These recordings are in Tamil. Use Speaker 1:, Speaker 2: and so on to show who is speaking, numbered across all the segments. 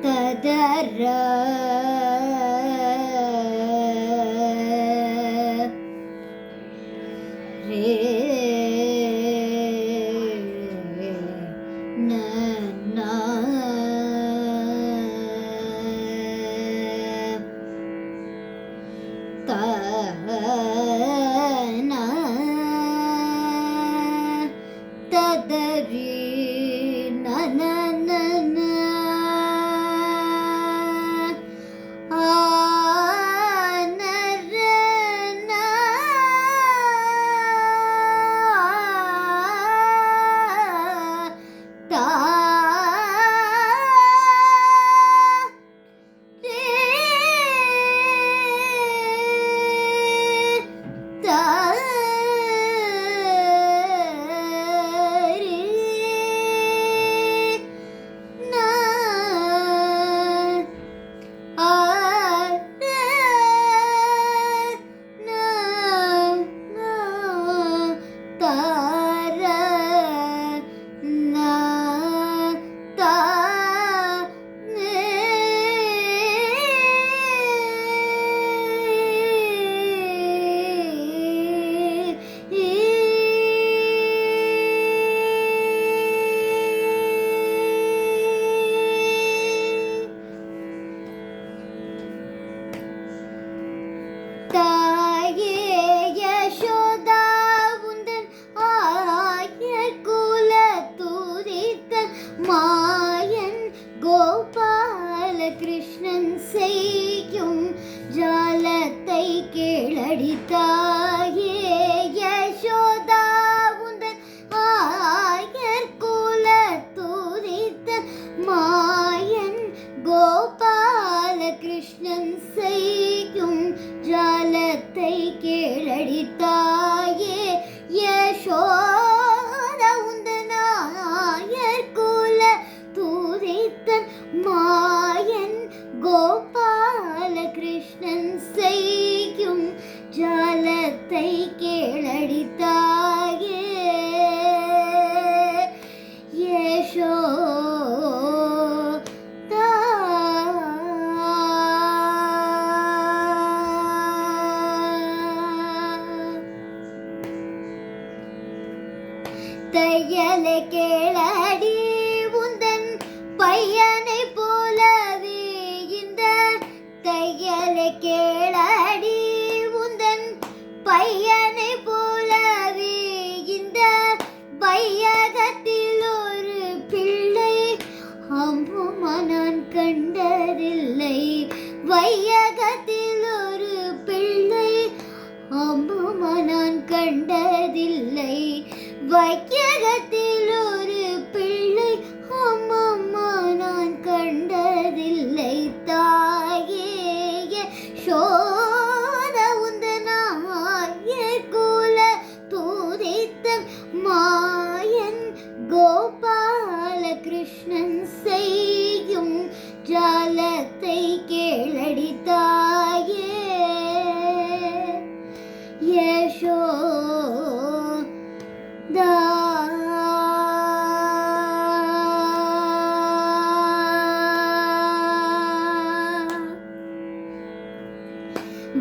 Speaker 1: ததர ரே நா த நா ததரி நன கிருஷ்ணன் செய்யும் ஜாலத்தை கேளடி தாயே யசோதா உந்தன் ஆயர் குல துதித்த மாயன் கோபால கிருஷ்ணன் செய்யும் ஜாலத்தை கேளடி தாயே யசோதா உந்தன் ஆயர் குல துதித்த மாயன் கோபால கிருஷ்ணன் செய்யும் ஜாலத்தை கேளடி தாயே யசோதா தையலை கேளடி உந்தன் பையனை போலவே இந்த தையலை கேளடி உந்தன் பையனை போலவே இந்த வையகத்தில் ஒரு பிள்ளை அம்மா நான் கண்டதில்லை வையகத்தில் ஒரு பிள்ளை அம்மா நான் கண்டதில்லை வையகத்தில் ஒரு பிள்ளை அம்மா நான் கண்டதில்லை தாயே யசோதா உந்தன் ஆயர் குல துதித்த மாயன் கோபால கிருஷ்ணன் செய்யும் ஜாலத்தை கேளடி தாயே யசோதா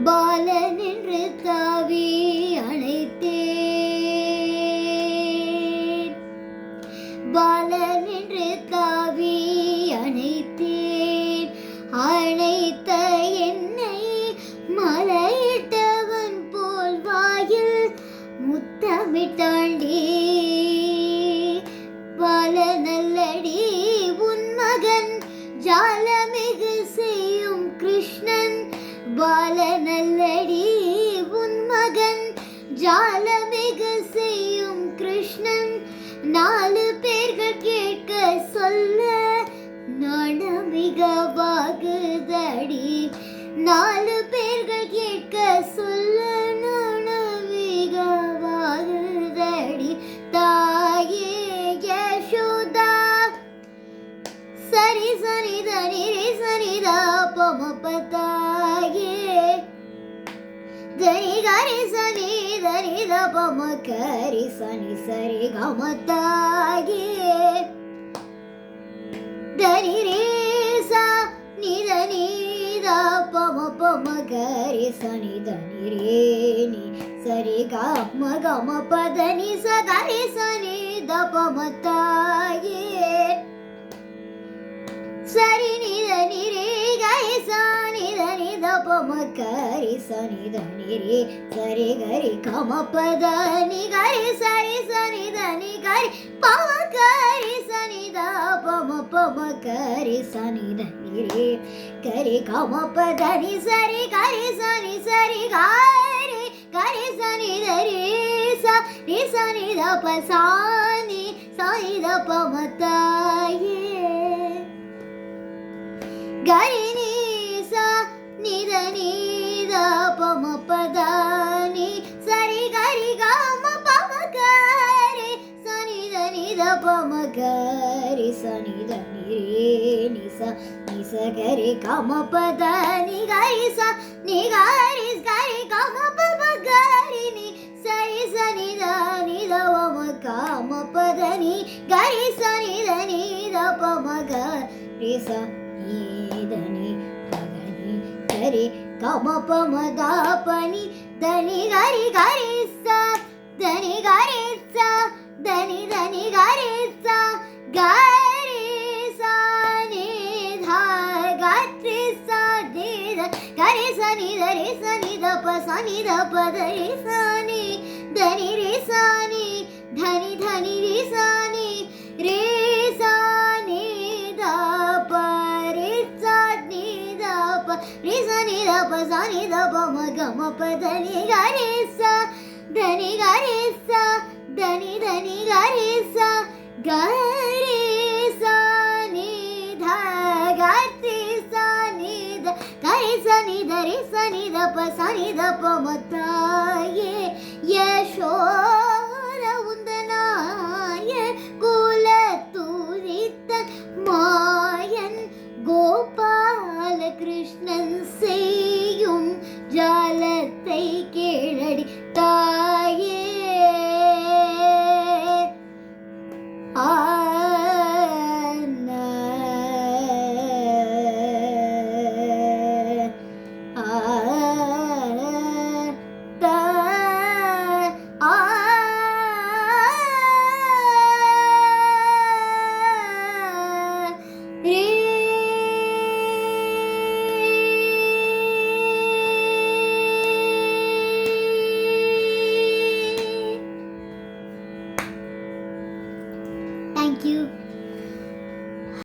Speaker 1: பாலன் என்று தாவி அணைத்தேன் பாலன் என்று தாவி அணைத்தேன் அணைத்த என்னை மலையிட்டவன் போல் வாயில் முத்தமிட்டாண்டி பாலனல்லடி உன் மகன் ஜாலமிகு செய்யும் கிருஷ்ணன் பாலனல்லடி உன் மகன் ஜாலமிகு செய்யும் கிருஷ்ணன் நாலு பேர்கள் கேட்க சொல்ல நாணமிகவாகுதடி நாலு பேர்கள் கேட்க சொல்ல நாணமிகவாகுதடி தாயே யசோதா சரி சரி தனி ரே சரி தா பமபதாயே தனி கரி சனி தனி த பம கரி சனி சரி கமதாயே தனி ரே சா கரி சனி தனி ரே நி சரி கம கம பதனி சகரி சனி தபமத்தாயே சரி நிதனி ரே கரி சனி தனி தபமக்கரி சனி தனி ரே சரி கரி கம பதனி கரி சரி சனி தனி கரி பமக்கரி சனி தபமக்கரி சனி தனி ரே கரி கம பதனி சரி கரி சனி சரி கரி கரி சனி தரி ச ரி சனி தப சானி சனி தபமத்தாயே கரி நீ ச நித நீத பம பதானி சரி கரி கம பம கரி சனித நித பம கரி சனித நிரே நிச நிச கரி கம பதானி கரி ச நி கரி கரி கம பம கரி நி சரி சனித நித பம கம பதனி கரி சனித நித பம கரி ச ధని పదని గరి కమ పమ దాపని ధని గరి గరి స ధని గరి స ధని ధని గరి స గరి స ని ధ గరి స ని ధ గరి స ని ధరి స ని ధ ప స ని ధ ప ధరి స ని ధని రి స ని ధని ధని రి స ని రే స ని ధ ప రి స ని ద ప స ని ద ప మ గ మ ప ధ ని గ రి స ధ ని గ రి స ధ ని ధ ని గ రి స గ రి స ని ధ గ రి స ని ధ గ రి స ని ధ రి స ని ద ప స ని ద ప మ తాయే யசோத உந்தனாய குலத்துரித்த மாயன் கோபால கிருஷ்ணன் செய்யும் ஜாலத்தை கேளடி தா